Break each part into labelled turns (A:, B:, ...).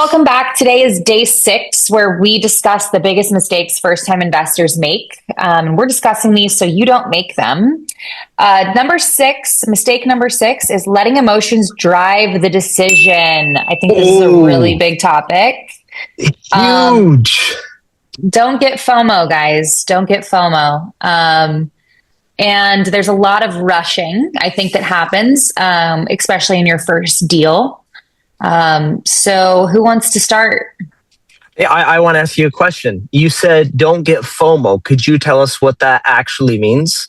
A: welcome back. Today is day 6, where we discuss the biggest mistakes first-time investors make. We're discussing these so you don't make them. Mistake number 6 is letting emotions drive the decision. I think this is a really big topic.
B: Huge.
A: Don't get FOMO, guys. Don't get FOMO. And there's a lot of rushing, I think, that happens, especially in your first deal. So who wants to start?
B: Yeah, I want to ask you a question. You said don't get FOMO. Could you tell us what that actually means?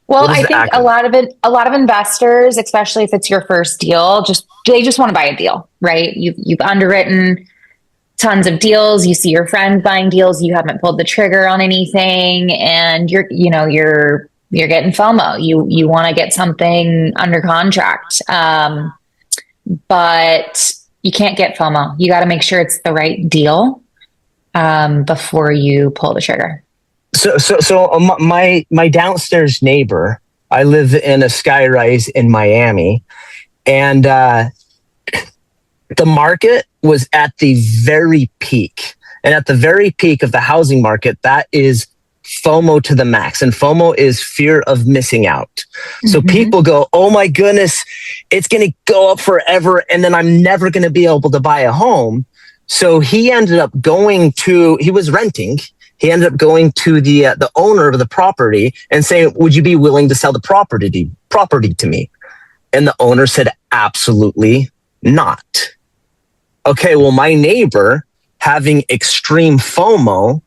A: Well, I think a lot of investors, especially if it's your first deal, they just want to buy a deal, right? You've underwritten tons of deals. You see your friends buying deals. You haven't pulled the trigger on anything, and you're getting FOMO. You want to get something under contract. But you can't get FOMO. You got to make sure it's the right deal before you pull the trigger.
B: So my downstairs neighbor, I live in a skyrise in Miami, and the market was at the very peak. And at the very peak of the housing market, that is FOMO to the max. And FOMO is fear of missing out. So people go, oh my goodness, it's going to go up forever, and then I'm never going to be able to buy a home. So he ended up he was renting. He ended up going to the owner of the property and saying, would you be willing to sell the property to me? And the owner said, absolutely not. Okay, well, my neighbor, having extreme FOMO,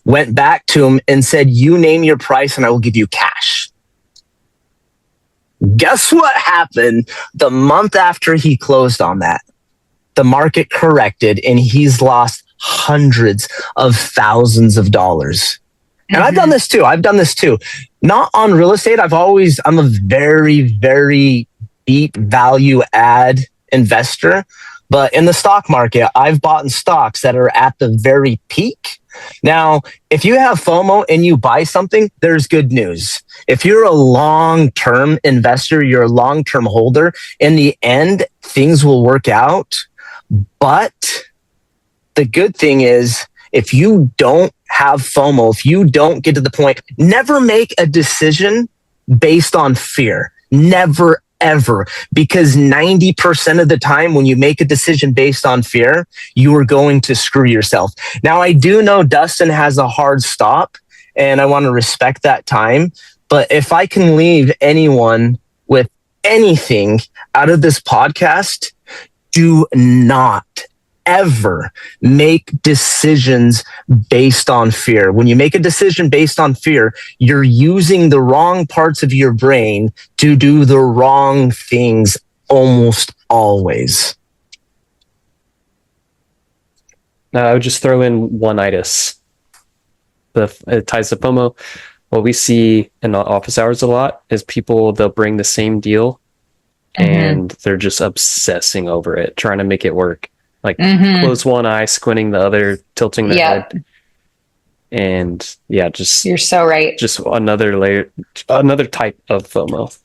B: went back to him and said, you name your price and I will give you cash. Guess what happened the month after he closed on that? The market corrected and he's lost hundreds of thousands of dollars. And I've done this too. Not on real estate. I'm a very, very deep value add investor. But in the stock market, I've bought in stocks that are at the very peak. Now, if you have FOMO and you buy something, there's good news. If you're a long-term investor, you're a long-term holder, in the end, things will work out. But the good thing is, if you don't have FOMO, if you don't get to the point, never make a decision based on fear. Never, ever. Because 90% of the time when you make a decision based on fear, you are going to screw yourself. Now, I do know Dustin has a hard stop, and I want to respect that time. But if I can leave anyone with anything out of this podcast, do not ever make decisions based on fear. When you make a decision based on fear, you're using the wrong parts of your brain to do the wrong things almost always.
C: I would just throw in one-itis. It ties to FOMO. What we see in office hours a lot is they'll bring the same deal and they're just obsessing over it, trying to make it work. Like close one eye, squinting the other, tilting the head. And you're so right. Just another layer, another type of FOMO.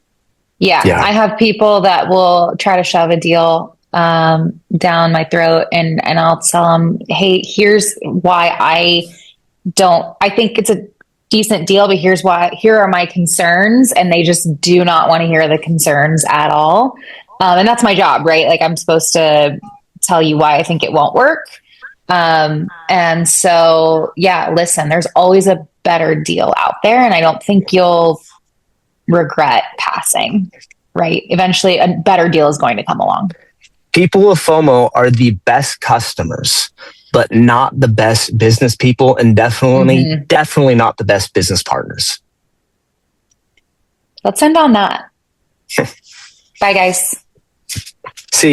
A: Yeah. I have people that will try to shove a deal down my throat, and I'll tell them, hey, here's why I think it's a decent deal, but here are my concerns. And they just do not want to hear the concerns at all. And that's my job, right? Like, I'm supposed to tell you why I think it won't work. And so, listen, there's always a better deal out there, and I don't think you'll regret passing, right? Eventually a better deal is going to come along.
B: People with FOMO are the best customers, but not the best business people, and definitely not the best business partners.
A: Let's end on that. Bye, guys.
B: See